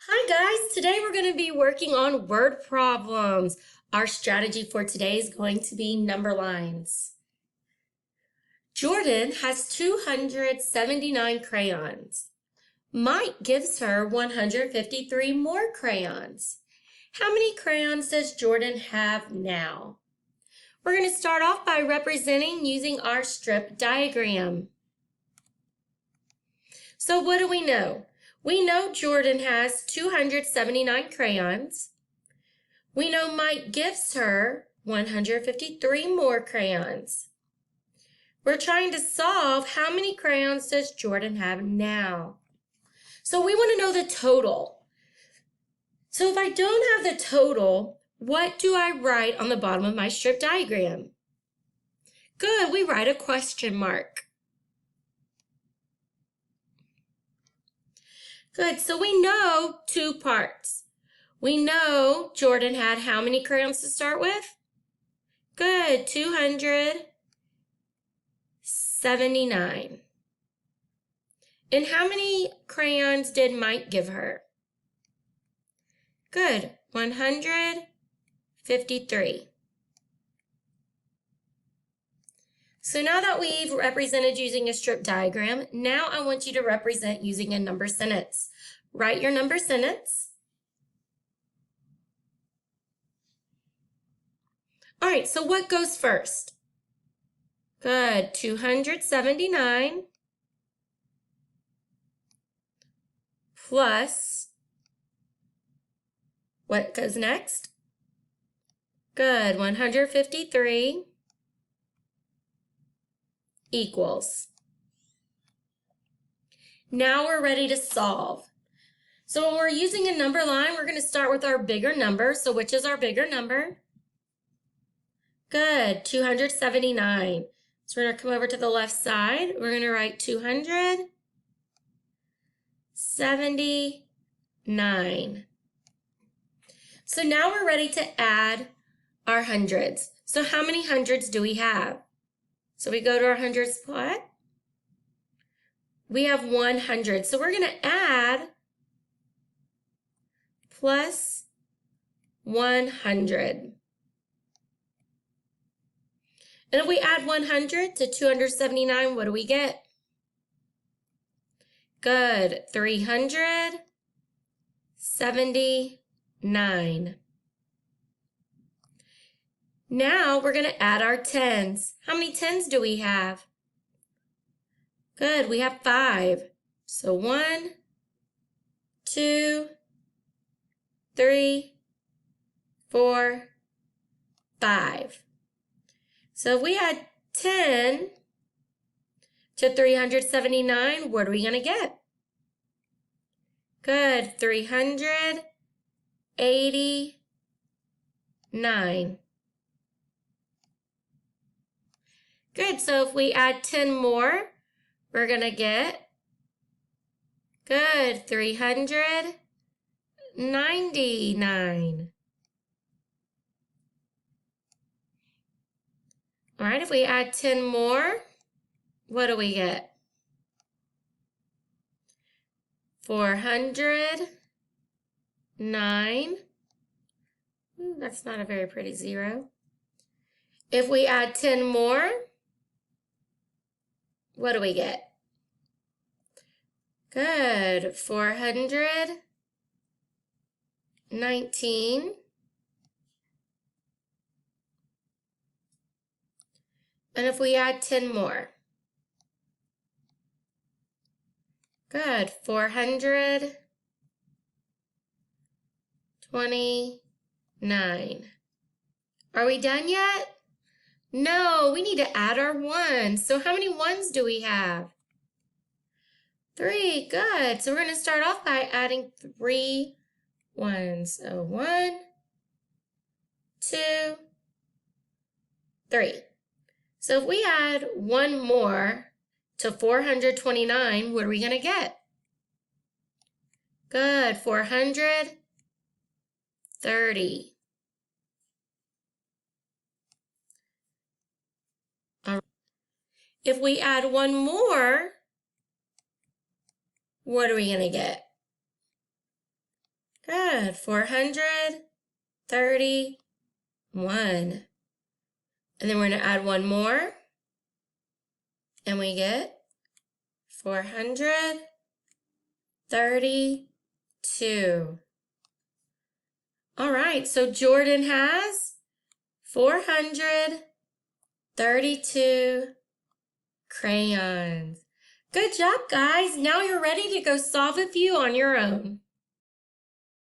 Hi guys, today we're going to be working on word problems. Our strategy for today is going to be number lines. Jordan has 279 crayons. Mike gives her 153 more crayons. How many crayons does Jordan have now? We're going to start off by representing using our strip diagram. So what do we know? We know Jordan has 279 crayons. We know Mike gives her 153 more crayons. We're trying to solve how many crayons does Jordan have now. So we want to know the total. So if I don't have the total, what do I write on the bottom of my strip diagram? Good, we write a question mark. Good, so we know two parts. We know Jordan had how many crayons to start with? Good, 279. And how many crayons did Mike give her? Good, 153. So now that we've represented using a strip diagram, now I want you to represent using a number sentence. Write your number sentence. All right, so what goes first? Good, 279 plus, what goes next? Good, 153 equals. Now we're ready to solve. So when we're using a number line, we're going to start with our bigger number. So which is our bigger number? Good, 279. So we're going to come over to the left side. We're going to write 279. So now we're ready to add our hundreds. So how many hundreds do we have? So we go to our hundreds plot. We have 100. So we're going to add plus 100. And if we add 100 to 279, what do we get? Good, 379. Now we're going to add our tens. How many tens do we have? Good, we have 5. So 1, 2, 3, 4, 5. So if we add 10 to 379, what are we going to get? Good, 389. Good, so if we add 10 more, we're going to get, good, 399. All right, if we add 10 more, what do we get? 409. Ooh, that's not a very pretty zero. If we add 10 more, what do we get? Good, 419. And if we add 10 more, good, 429. Are we done yet? No, we need to add our ones. So how many ones do we have? 3, good. So we're going to start off by adding 3 ones. So 1, 2, 3. So if we add one more to 429, what are we going to get? Good, 430. If we add one more, what are we going to get? Good. 431. And then we're going to add one more. And we get 432. All right, so Jordan has 432 crayons. Good job, guys. Now you're ready to go solve a few on your own.